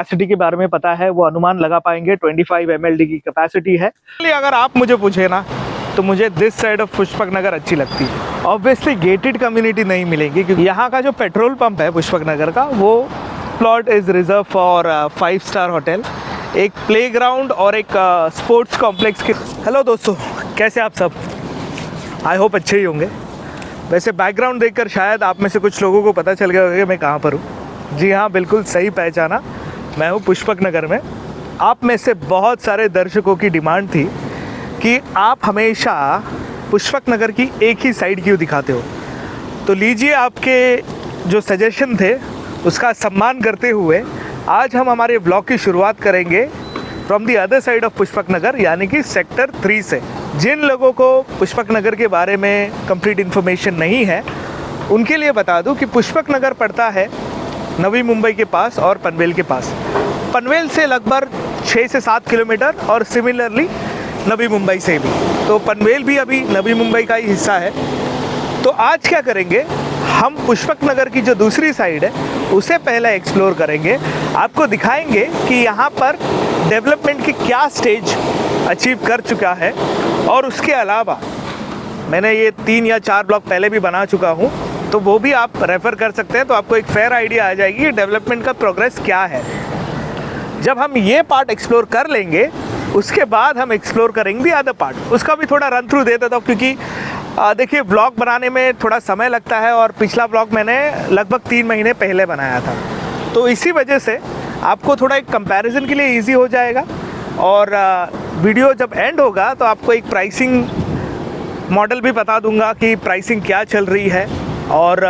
Capacity के बारे में पता है, वो अनुमान लगा पाएंगे। 25 MLD की कैपेसिटी है। इसलिए अगर आप मुझे पूछे ना तो मुझे दिस साइड ऑफ पुष्पक नगर अच्छी लगती है। ऑब्वियसली गेटेड कम्युनिटी नहीं मिलेंगी क्योंकि यहाँ का जो पेट्रोल पंप है पुष्पक नगर का, वो plot is reserve for 5 star hotel, एक प्लेग्राउंड और एक स्पोर्ट्स कॉम्प्लेक्स के। हेलो दोस्तों, कैसे आप सब? आई होप अच्छे ही होंगे। वैसे बैकग्राउंड देखकर शायद आप में से कुछ लोगों को पता चल गया होगा कि मैं कहाँ पर हूँ। जी हाँ, बिल्कुल सही पहचाना, मैं हूँ पुष्पक नगर में। आप में से बहुत सारे दर्शकों की डिमांड थी कि आप हमेशा पुष्पक नगर की एक ही साइड क्यों दिखाते हो, तो लीजिए आपके जो सजेशन थे उसका सम्मान करते हुए आज हम हमारे ब्लॉग की शुरुआत करेंगे from the other side of Pushpak Nagar, यानी कि सेक्टर 3 से। जिन लोगों को पुष्पक नगर के बारे में कंप्लीट इन्फॉर्मेशन नहीं है उनके लिए बता दूं कि पुष्पक नगर पड़ता है नवी मुंबई के पास और पनवेल के पास। पनवेल से लगभग 6 से 7 किलोमीटर और सिमिलरली नवी मुंबई से भी। तो पनवेल भी अभी नवी मुंबई का ही हिस्सा है। तो आज क्या करेंगे, हम पुष्पक नगर की जो दूसरी साइड है उसे पहले एक्सप्लोर करेंगे। आपको दिखाएंगे कि यहाँ पर डेवलपमेंट की क्या स्टेज अचीव कर चुका है, और उसके अलावा मैंने ये 3 या 4 ब्लॉक पहले भी बना चुका हूँ, तो वो भी आप रेफ़र कर सकते हैं। तो आपको एक फेयर आइडिया आ जाएगी कि डेवलपमेंट का प्रोग्रेस क्या है। जब हम ये पार्ट एक्सप्लोर कर लेंगे उसके बाद हम एक्सप्लोर करेंगे भी अदर पार्ट। उसका भी थोड़ा रन थ्रू दे देता हूँ क्योंकि देखिए ब्लॉग बनाने में थोड़ा समय लगता है, और पिछला ब्लॉग मैंने लगभग 3 महीने पहले बनाया था, तो इसी वजह से आपको थोड़ा एक कंपैरिजन के लिए इजी हो जाएगा। और वीडियो जब एंड होगा तो आपको एक प्राइसिंग मॉडल भी बता दूंगा कि प्राइसिंग क्या चल रही है, और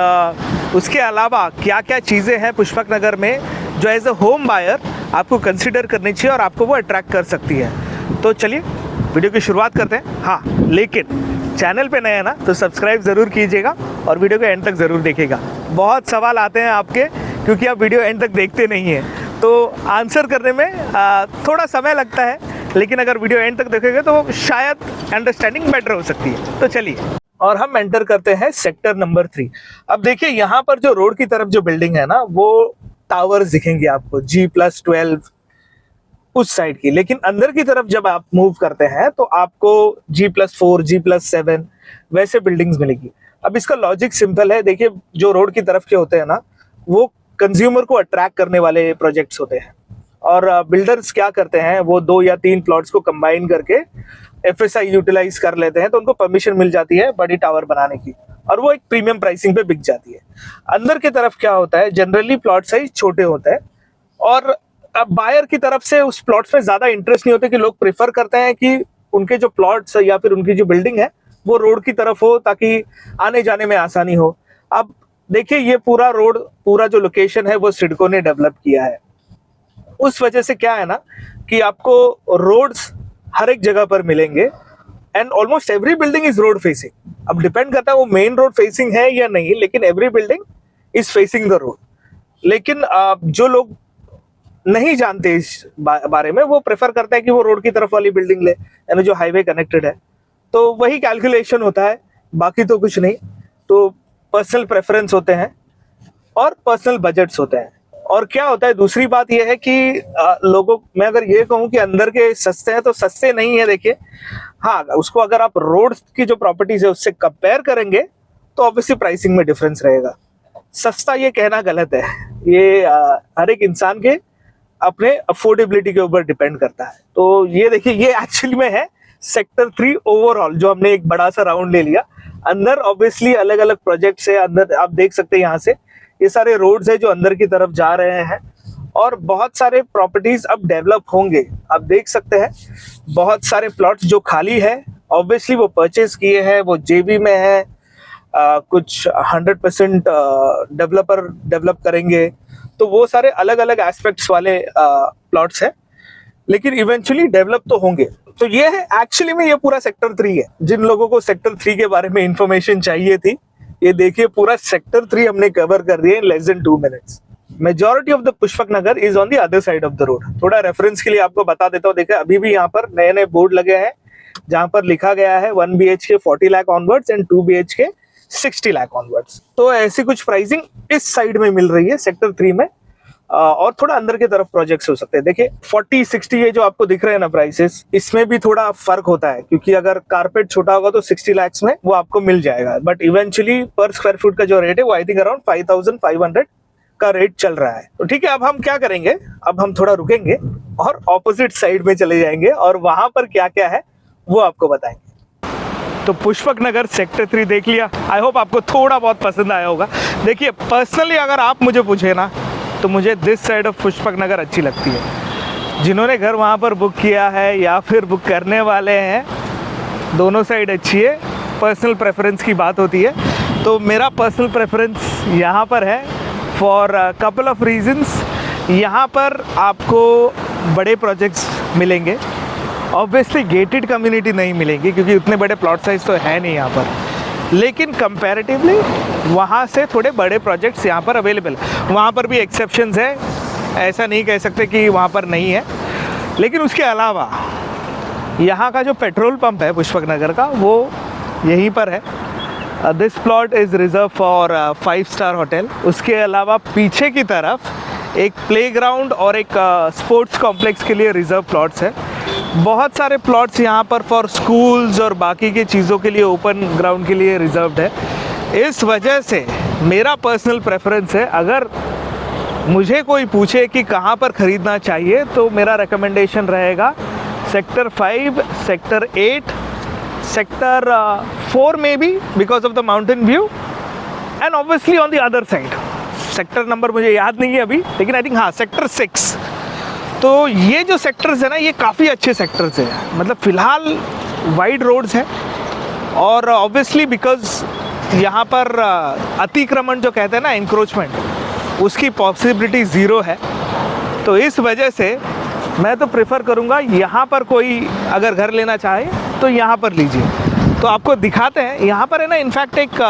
उसके अलावा क्या क्या चीज़ें हैं पुष्पक नगर में जो एज अ होम बायर आपको कंसिडर करनी चाहिए और आपको वो अट्रैक्ट कर सकती है। तो चलिए वीडियो की शुरुआत करते हैं। हाँ, लेकिन चैनल पे नए हैं ना तो सब्सक्राइब ज़रूर कीजिएगा और वीडियो को एंड तक ज़रूर देखिएगा। बहुत सवाल आते हैं आपके, क्योंकि आप वीडियो एंड तक देखते नहीं हैं, तो आंसर करने में थोड़ा समय लगता है, लेकिन अगर वीडियो एंड तक देखेंगे तो शायद अंडरस्टैंडिंग बेटर हो सकती है। तो चलिए, और हम एंटर करते हैं सेक्टर नंबर 3। अब देखिए यहाँ पर जो रोड की तरफ जो बिल्डिंग है ना, वो टावर्स दिखेंगे आपको G+12 उस साइड की, लेकिन अंदर की तरफ जब आप मूव करते हैं तो आपको G+4 G+7 वैसे बिल्डिंग्स मिलेगी। अब इसका लॉजिक सिंपल है। देखिए, जो रोड की तरफ के होते हैं ना, वो कंज्यूमर को अट्रैक्ट करने वाले प्रोजेक्ट्स होते हैं, और बिल्डर्स क्या करते हैं, वो 2 या 3 प्लॉट्स को कंबाइन करके FSI यूटिलाइज कर लेते हैं, तो उनको परमिशन मिल जाती है बड़ी टावर बनाने की, और वो एक प्रीमियम प्राइसिंग पे बिक जाती है। अंदर की तरफ क्या होता है, जनरली प्लॉट साइज छोटे होते हैं, और अब बायर की तरफ से उस प्लॉट्स में ज्यादा इंटरेस्ट नहीं होते कि लोग प्रेफर करते हैं कि उनके जो प्लॉट्स या फिर उनकी जो बिल्डिंग है वो रोड की तरफ हो ताकि आने जाने में आसानी हो। अब देखिए, ये पूरा रोड, पूरा जो लोकेशन है वो सिडको ने डेवलप किया है। उस वजह से क्या है ना कि आपको रोड्स हर एक जगह पर मिलेंगे, and almost every building is road facing. अब डिपेंड करता है वो मेन रोड फेसिंग है या नहीं, लेकिन every building is facing the road. लेकिन जो लोग नहीं जानते इस बारे में, वो प्रेफर करते हैं कि वो रोड की तरफ वाली बिल्डिंग ले, यानी जो हाईवे कनेक्टेड है। तो वही कैलकुलेशन होता है, बाकी तो कुछ नहीं। तो पर्सनल प्रेफरेंस होते हैं और पर्सनल बजट्स होते हैं। और क्या होता है, दूसरी बात यह है कि लोगों, मैं अगर ये कहूँ कि अंदर के सस्ते हैं तो सस्ते नहीं है। देखिए, हाँ, उसको अगर आप रोड की जो प्रॉपर्टीज है उससे कंपेयर करेंगे तो ऑब्वियसली प्राइसिंग में डिफरेंस रहेगा। सस्ता ये कहना गलत है, ये हर एक इंसान के अपने अफोर्डेबिलिटी के ऊपर डिपेंड करता है। तो ये देखिए, ये एक्चुअली में है सेक्टर 3 ओवरऑल, जो हमने एक बड़ा सा राउंड ले लिया। अंदर ऑब्वियसली अलग अलग प्रोजेक्ट्स है। अंदर आप देख सकते हैं, यहाँ से ये सारे रोड्स है जो अंदर की तरफ जा रहे हैं, और बहुत सारे प्रॉपर्टीज अब डेवलप होंगे। आप देख सकते हैं बहुत सारे प्लॉट्स जो खाली है, ऑब्वियसली वो परचेज किए हैं, वो JV में है। कुछ 100% डेवलपर डेवलप करेंगे, तो वो सारे अलग अलग एस्पेक्ट्स वाले प्लॉट्स हैं, लेकिन इवेंचुअली डेवलप तो होंगे। तो ये है एक्चुअली में, ये पूरा सेक्टर 3 है। जिन लोगों को सेक्टर 3 के बारे में इंफॉर्मेशन चाहिए थी, ये देखिए पूरा सेक्टर 3 हमने कवर कर दिया in less than 2 minutes. Majority of the Pushpak Nagar is on the other side of the road. थोड़ा रेफरेंस के लिए आपको बता देता हूँ। देखिए, अभी भी यहाँ पर नए नए बोर्ड लगे हैं जहाँ पर लिखा गया है 1 BHK 40 lakh onwards and 2 BHK 60 lakh onwards. तो ऐसी कुछ प्राइसिंग इस साइड में मिल रही है सेक्टर 3 में। और थोड़ा अंदर की तरफ प्रोजेक्ट्स हो सकते हैं। देखिए 40-60 ये जो आपको दिख रहे हैं ना प्राइसेस, इसमें भी थोड़ा फर्क होता है, क्योंकि अगर कारपेट छोटा होगा तो 60 lakhs में वो आपको मिल जाएगा, बट इवेंचुअली पर स्क्वायर फुट का जो रेट है वो आई थिंक अराउंड 5500 का रेट चल रहा है। तो ठीक है, अब हम क्या करेंगे, अब हम थोड़ा रुकेंगे और ऑपोजिट साइड में चले जाएंगे और वहां पर क्या क्या है वो आपको बताएंगे। तो पुष्पक नगर सेक्टर 3 देख लिया। आई होप आपको थोड़ा बहुत पसंद आया होगा। देखिए पर्सनली अगर आप मुझे पूछे ना, तो मुझे दिस साइड ऑफ पुष्पक नगर अच्छी लगती है। जिन्होंने घर वहाँ पर बुक किया है या फिर बुक करने वाले हैं, दोनों साइड अच्छी है। पर्सनल प्रेफरेंस की बात होती है, तो मेरा पर्सनल प्रेफरेंस यहाँ पर है फॉर कपल ऑफ रीजंस। यहाँ पर आपको बड़े प्रोजेक्ट्स मिलेंगे, ऑब्वियसली गेटेड कम्युनिटी नहीं मिलेंगी क्योंकि उतने बड़े प्लॉट साइज तो है नहीं यहाँ पर, लेकिन कंपैरेटिवली वहाँ से थोड़े बड़े प्रोजेक्ट्स यहाँ पर अवेलेबल। वहाँ पर भी एक्सेप्शंस है, ऐसा नहीं कह सकते कि वहाँ पर नहीं है, लेकिन उसके अलावा यहाँ का जो पेट्रोल पंप है पुष्पक नगर का वो यहीं पर है। This plot is reserve for 5-star hotel. उसके अलावा पीछे की तरफ एक प्लेग्राउंड और एक स्पोर्ट्स कॉम्प्लेक्स के लिए रिजर्व प्लॉट्स है। बहुत सारे प्लॉट्स यहाँ पर फॉर स्कूल्स और बाकी की चीज़ों के लिए, ओपन ग्राउंड के लिए रिजर्व्ड है। इस वजह से मेरा पर्सनल प्रेफरेंस है, अगर मुझे कोई पूछे कि कहाँ पर ख़रीदना चाहिए तो मेरा रिकमेंडेशन रहेगा सेक्टर 5, सेक्टर 8, सेक्टर 4 में भी because of the mountain view, and obviously on the other side sector number मुझे याद नहीं है अभी, लेकिन आई थिंक हाँ सेक्टर 6। तो ये जो सेक्टर्स है ना, ये काफ़ी अच्छे सेक्टर्स हैं। मतलब फ़िलहाल वाइड रोड्स हैं और ऑब्वियसली बिकॉज यहाँ पर अतिक्रमण जो कहते हैं ना, इंक्रोचमेंट, उसकी पॉसिबिलिटी ज़ीरो है। तो इस वजह से मैं तो प्रेफर करूँगा यहाँ पर कोई अगर घर लेना चाहे तो यहाँ पर लीजिए। तो आपको दिखाते हैं यहाँ पर है ना, इनफैक्ट एक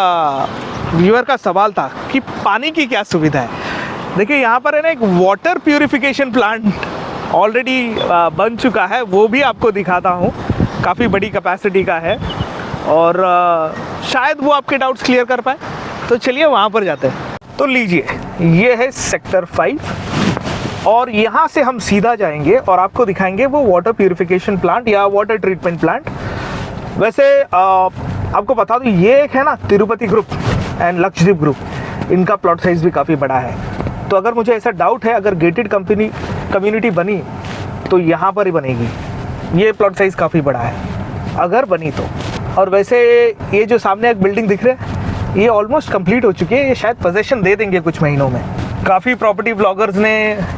व्यूअर का सवाल था कि पानी की क्या सुविधा है। देखिए यहाँ पर है ना एक वाटर प्यूरिफिकेशन प्लांट ऑलरेडी बन चुका है, वो भी आपको दिखाता हूँ। काफ़ी बड़ी कैपेसिटी का है और शायद वो आपके डाउट्स क्लियर कर पाए। तो चलिए वहाँ पर जाते हैं। तो लीजिए, ये है सेक्टर 5 और यहाँ से हम सीधा जाएंगे और आपको दिखाएंगे वो वाटर प्यूरिफिकेशन प्लांट या वाटर ट्रीटमेंट प्लांट। वैसे आपको बता दूँ, ये एक है ना Tirupati group and Lakshadweep group, इनका प्लॉट साइज़ भी काफ़ी बड़ा है। तो अगर मुझे ऐसा डाउट है, अगर गेटेड कम्युनिटी बनी तो यहाँ पर ही बनेगी। ये प्लॉट साइज़ काफ़ी बड़ा है अगर बनी तो। और वैसे ये जो सामने एक बिल्डिंग दिख रही है, ये ऑलमोस्ट कंप्लीट हो चुकी है। ये शायद पोजेशन दे देंगे कुछ महीनों में। काफ़ी प्रॉपर्टी ब्लॉगर्स ने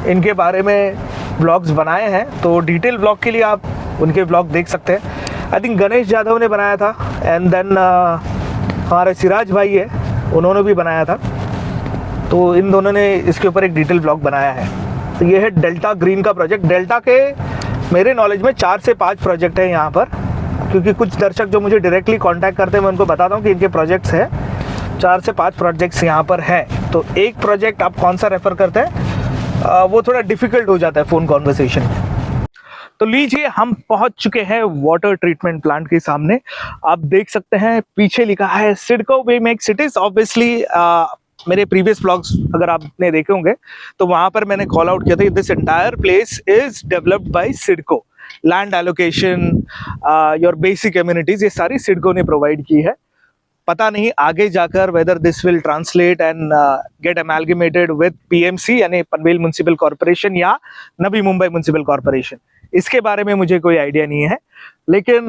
इनके बारे में ब्लॉग्स बनाए हैं, तो डिटेल ब्लॉग के लिए आप उनके ब्लॉग देख सकते हैं। आई थिंक गणेश यादव ने बनाया था, एंड देन हमारे सिराज भाई है, उन्होंने भी बनाया था। तो इन दोनों ने इसके ऊपर एक डिटेल ब्लॉग बनाया है। तो ये है डेल्टा ग्रीन का प्रोजेक्ट। डेल्टा के मेरे नॉलेज में 4 से 5 प्रोजेक्ट हैं यहाँ पर, क्योंकि कुछ दर्शक जो मुझे डायरेक्टली कांटेक्ट करते हैं मैं उनको बताता हूँ कि इनके प्रोजेक्ट्स हैं। 4 से 5 प्रोजेक्ट्स यहाँ पर हैं। तो एक प्रोजेक्ट आप कौन सा रेफ़र करते हैं वो थोड़ा डिफ़िकल्ट हो जाता है फ़ोन कॉन्वर्सेशन में। तो लीजिए, हम पहुँच चुके हैं वाटर ट्रीटमेंट प्लांट के सामने। आप देख सकते हैं पीछे लिखा है CIDCO we make cities. Obviously मेरे प्रीवियस ब्लॉग्स अगर आपने देखे होंगे तो वहाँ पर मैंने कॉल आउट किया था, this entire place is developed by CIDCO. Land allocation, your basic amenities, ये सारी सिडको ने प्रोवाइड की है। पता नहीं आगे जाकर whether this will translate and get amalgamated with PMC यानी पनवेल म्युनिसिपल कॉरपोरेशन या नवी मुंबई म्युनिसिपल कॉरपोरेशन, इसके बारे में मुझे कोई आइडिया नहीं है। लेकिन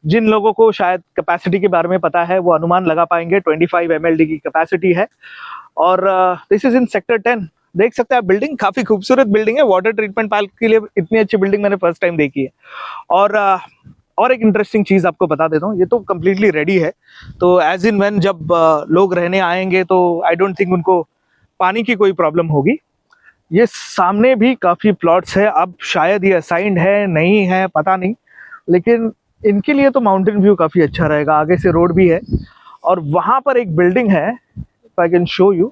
जिन लोगों को शायद कैपेसिटी के बारे में पता है वो अनुमान लगा पाएंगे। 25 MLD की कैपेसिटी है और दिस इज इन सेक्टर 10। देख सकते हैं आप, बिल्डिंग काफ़ी खूबसूरत बिल्डिंग है। वाटर ट्रीटमेंट प्लांट के लिए इतनी अच्छी बिल्डिंग मैंने फर्स्ट टाइम देखी है। और एक इंटरेस्टिंग चीज़ आपको बता देता हूँ, ये तो कम्प्लीटली रेडी है। तो एज इन व्हेन जब लोग रहने आएंगे तो आई डोंट थिंक उनको पानी की कोई प्रॉब्लम होगी। ये सामने भी काफ़ी प्लॉट्स है, अब शायद ये असाइंड है नहीं है पता नहीं, लेकिन इनके लिए तो माउंटेन व्यू काफ़ी अच्छा रहेगा। आगे से रोड भी है और वहाँ पर एक बिल्डिंग है, if I can show you,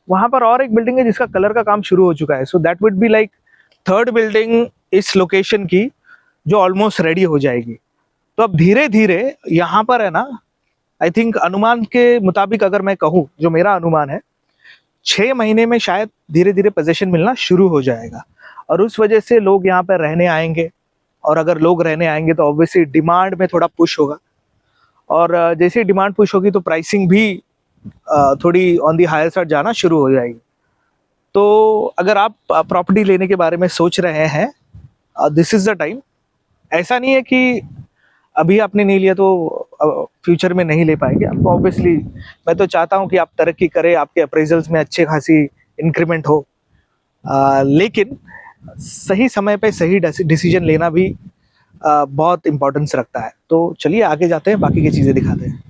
वहाँ पर और एक बिल्डिंग है जिसका कलर का काम शुरू हो चुका है। So that would be like 3rd building इस लोकेशन की जो ऑलमोस्ट रेडी हो जाएगी। तो अब धीरे धीरे यहाँ पर है ना, आई थिंक अनुमान के मुताबिक अगर मैं कहूँ, जो मेरा अनुमान है, 6 महीने में शायद धीरे धीरे पोजीशन मिलना शुरू हो जाएगा, और उस वजह से लोग यहाँ पर रहने आएंगे, और अगर लोग रहने आएंगे तो ऑब्वियसली डिमांड में थोड़ा पुश होगा, और जैसे डिमांड पुश होगी तो प्राइसिंग भी थोड़ी ऑन दी हायर साइड जाना शुरू हो जाएगी। तो अगर आप प्रॉपर्टी लेने के बारे में सोच रहे हैं, दिस इज़ द टाइम। ऐसा नहीं है कि अभी आपने नहीं लिया तो फ्यूचर में नहीं ले पाएंगे आप। ऑब्वियसली मैं तो चाहता हूं कि आप तरक्की करें, आपके अप्रेजल्स में अच्छे खासी इंक्रीमेंट हो, लेकिन सही समय पे सही डिसीजन लेना भी बहुत इम्पोर्टेंस रखता है। तो चलिए आगे जाते हैं, बाकी की चीज़ें दिखाते हैं।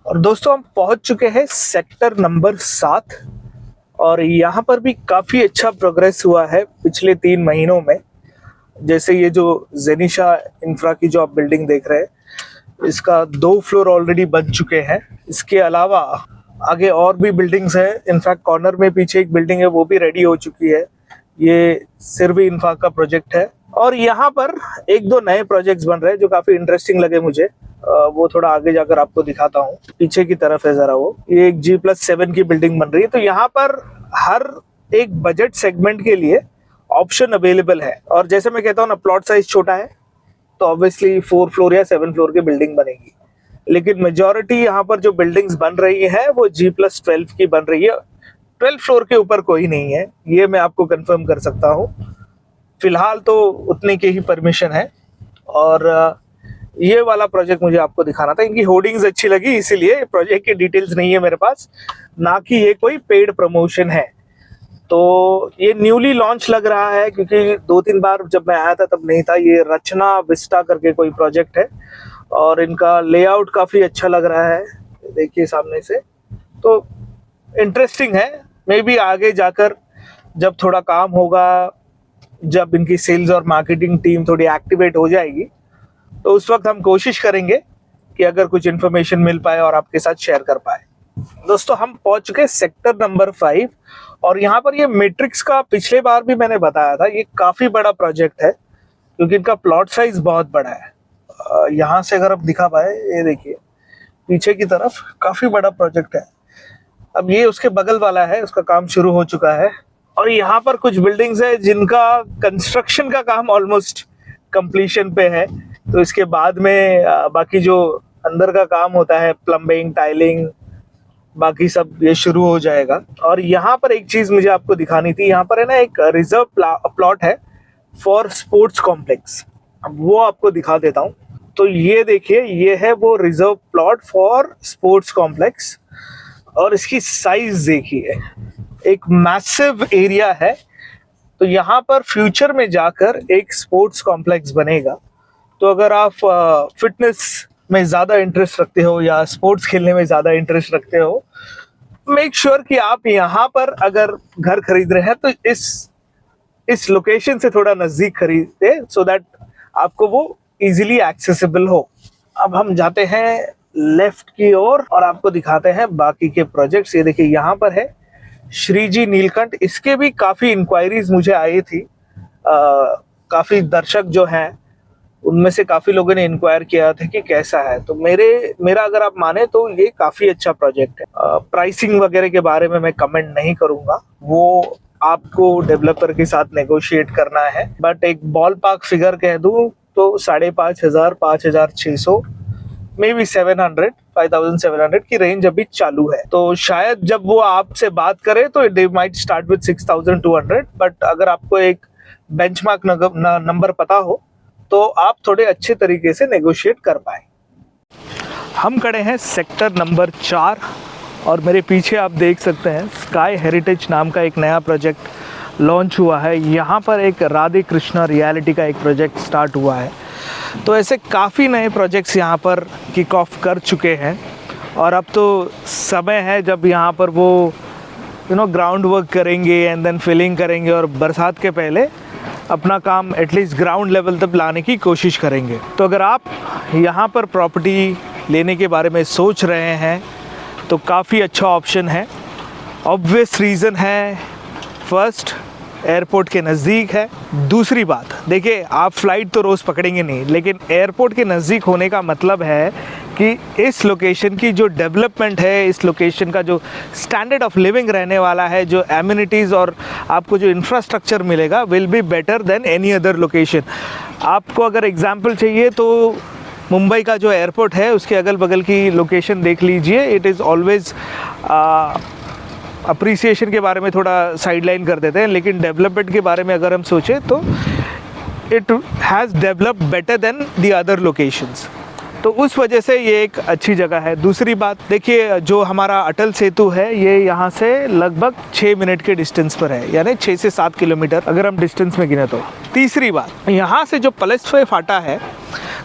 और दोस्तों हम पहुंच चुके हैं सेक्टर नंबर 7, और यहाँ पर भी काफ़ी अच्छा प्रोग्रेस हुआ है पिछले 3 महीनों में। जैसे ये जो जेनिशा इंफ्रा की जो आप बिल्डिंग देख रहे हैं, इसका 2 फ्लोर ऑलरेडी बन चुके हैं। इसके अलावा आगे और भी बिल्डिंग्स हैं। इनफैक्ट कॉर्नर में पीछे एक बिल्डिंग है, वो भी रेडी हो चुकी है। ये सिरवी इंफ्रा का प्रोजेक्ट है। और यहाँ पर 1-2 नए प्रोजेक्ट्स बन रहे हैं जो काफ़ी इंटरेस्टिंग लगे मुझे। वो थोड़ा आगे जाकर आपको दिखाता हूँ। पीछे की तरफ है ज़रा वो, ये एक G+7 की बिल्डिंग बन रही है। तो यहाँ पर हर एक बजट सेगमेंट के लिए ऑप्शन अवेलेबल है। और जैसे मैं कहता हूँ ना, प्लॉट साइज छोटा है तो ऑब्वियसली 4 फ्लोर या 7 फ्लोर की बिल्डिंग बनेगी, लेकिन मेजॉरिटी यहाँ पर जो बिल्डिंग्स बन रही है वो G+12 की बन रही है। 12 फ्लोर के ऊपर कोई नहीं है, ये मैं आपको कंफर्म कर सकता हूँ। फिलहाल तो उतने की ही परमिशन है। और ये वाला प्रोजेक्ट मुझे आपको दिखाना था। इनकी होर्डिंग्स अच्छी लगी, इसीलिए प्रोजेक्ट की डिटेल्स नहीं है मेरे पास, ना कि ये कोई पेड प्रमोशन है। तो ये न्यूली लॉन्च लग रहा है, क्योंकि 2-3 बार जब मैं आया था तब नहीं था। ये रचना विस्टा करके कोई प्रोजेक्ट है, और इनका लेआउट काफ़ी अच्छा लग रहा है, देखिए सामने से। तो इंटरेस्टिंग है। मे बी आगे जाकर जब थोड़ा काम होगा, जब इनकी सेल्स और मार्केटिंग टीम थोड़ी एक्टिवेट हो जाएगी, तो उस वक्त हम कोशिश करेंगे कि अगर कुछ इन्फॉर्मेशन मिल पाए और आपके साथ शेयर कर पाए। दोस्तों हम पहुंच चुके सेक्टर नंबर 5, और यहाँ पर ये मैट्रिक्स का पिछले बार भी मैंने बताया था, ये काफ़ी बड़ा प्रोजेक्ट है क्योंकि इनका प्लॉट साइज बहुत बड़ा है। यहाँ से अगर आप दिखा पाए, ये देखिए पीछे की तरफ काफ़ी बड़ा प्रोजेक्ट है। अब ये उसके बगल वाला है, उसका काम शुरू हो चुका है। और यहाँ पर कुछ बिल्डिंग्स है जिनका कंस्ट्रक्शन का काम ऑलमोस्ट कंप्लीशन पे है। तो इसके बाद में बाकी जो अंदर का काम होता है, प्लम्बिंग, टाइलिंग, बाकी सब ये शुरू हो जाएगा। और यहाँ पर एक चीज़ मुझे आपको दिखानी थी। यहाँ पर है ना एक रिजर्व प्लॉट है फॉर स्पोर्ट्स कॉम्प्लेक्स, अब वो आपको दिखा देता हूँ। तो ये देखिए, ये है वो reserve plot for sports complex, और इसकी साइज देखिए, एक मैसिव एरिया है। तो यहाँ पर फ्यूचर में जाकर एक स्पोर्ट्स कॉम्प्लेक्स बनेगा। तो अगर आप फिटनेस में ज़्यादा इंटरेस्ट रखते हो या स्पोर्ट्स खेलने में ज़्यादा इंटरेस्ट रखते हो, मेक श्योर कि आप यहाँ पर अगर घर खरीद रहे हैं तो इस लोकेशन से थोड़ा नज़दीक खरीदे, सो दैट आपको वो इजीली एक्सेसिबल हो। अब हम जाते हैं लेफ्ट की ओर और आपको दिखाते हैं बाकी के प्रोजेक्ट्स। ये देखिए यहाँ पर है श्रीजी नीलकंठ। इसके भी काफ़ी इंक्वायरीज मुझे आई थी। काफ़ी दर्शक जो हैं उनमें से काफ़ी लोगों ने इंक्वायर किया था कि कैसा है। तो मेरा अगर आप माने तो ये काफ़ी अच्छा प्रोजेक्ट है। प्राइसिंग वगैरह के बारे में मैं कमेंट नहीं करूँगा, वो आपको डेवलपर के साथ नेगोशिएट करना है। बट एक बॉल पार्क फिगर कह दूँ तो 5,500, 5,600, मे बी 5,700 की रेंज अभी चालू है। तो शायद जब वो आपसे बात करे तो they might start with 6,200। But अगर आपको एक बेंचमार्क नंबर पता हो तो आप थोड़े अच्छे तरीके से नेगोशिएट कर पाए। हम खड़े हैं सेक्टर नंबर 4, और मेरे पीछे आप देख सकते हैं स्काई हेरिटेज नाम का एक नया प्रोजेक्ट लॉन्च हुआ है। यहाँ पर एक राधे कृष्णा रियलिटी का एक प्रोजेक्ट स्टार्ट हुआ है। तो ऐसे काफ़ी नए प्रोजेक्ट्स यहाँ पर किक ऑफ कर चुके हैं, और अब तो समय है जब यहाँ पर वो ग्राउंड वर्क करेंगे एंड देन फिलिंग करेंगे, और बरसात के पहले अपना काम एटलीस्ट ग्राउंड लेवल तक लाने की कोशिश करेंगे। तो अगर आप यहाँ पर प्रॉपर्टी लेने के बारे में सोच रहे हैं तो काफ़ी अच्छा ऑप्शन है। ऑब्वियस रीज़न है, फर्स्ट एयरपोर्ट के नज़दीक है। दूसरी बात देखिए, आप फ़्लाइट तो रोज़ पकड़ेंगे नहीं, लेकिन एयरपोर्ट के नज़दीक होने का मतलब है कि इस लोकेशन की जो डेवलपमेंट है, इस लोकेशन का जो स्टैंडर्ड ऑफ लिविंग रहने वाला है, जो एमिनिटीज़ और आपको जो इंफ्रास्ट्रक्चर मिलेगा will be better than any other location. आपको अगर एग्जांपल चाहिए तो मुंबई का जो एयरपोर्ट है उसके अगल बगल की लोकेशन देख लीजिए। इट इज़ ऑलवेज़ अप्रिसिएशन के बारे में थोड़ा साइडलाइन कर देते हैं, लेकिन डेवलपमेंट के बारे में अगर हम सोचें तो it has developed better than the other locations, तो उस वजह से ये एक अच्छी जगह है। दूसरी बात देखिए, जो हमारा अटल सेतु है ये यहाँ से लगभग 6 मिनट के डिस्टेंस पर है, यानी 6 से 7 किलोमीटर अगर हम डिस्टेंस में गिने तो। तीसरी बात, यहाँ से जो पलसवे फाटा है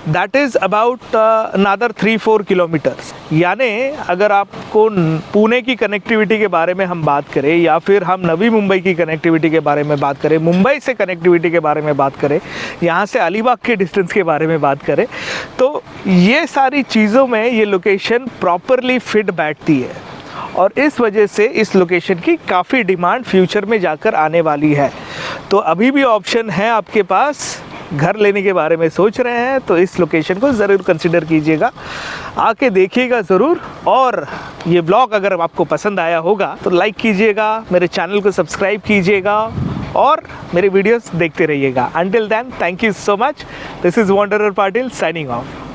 that is about another 3-4 kilometres, यानी अगर आपको पुणे की कनेक्टिविटी के बारे में हम बात करें या फिर हम नवी मुंबई की कनेक्टिविटी के बारे में बात करें, मुंबई से कनेक्टिविटी के बारे में बात करें, यहाँ से अलीबाग के डिस्टेंस के बारे में बात करें, तो ये सारी चीज़ों में ये लोकेशन प्रॉपरली फिट बैठती है और इस वजह से इस लोकेशन की काफ़ी डिमांड फ्यूचर में जाकर आने वाली है। तो अभी भी ऑप्शन है आपके पास, घर लेने के बारे में सोच रहे हैं तो इस लोकेशन को ज़रूर कंसिडर कीजिएगा, आके देखिएगा ज़रूर। और ये ब्लॉग अगर आपको पसंद आया होगा तो लाइक कीजिएगा, मेरे चैनल को सब्सक्राइब कीजिएगा और मेरे वीडियोस देखते रहिएगा। Until then, thank you so much. This is Wanderer Patil signing of.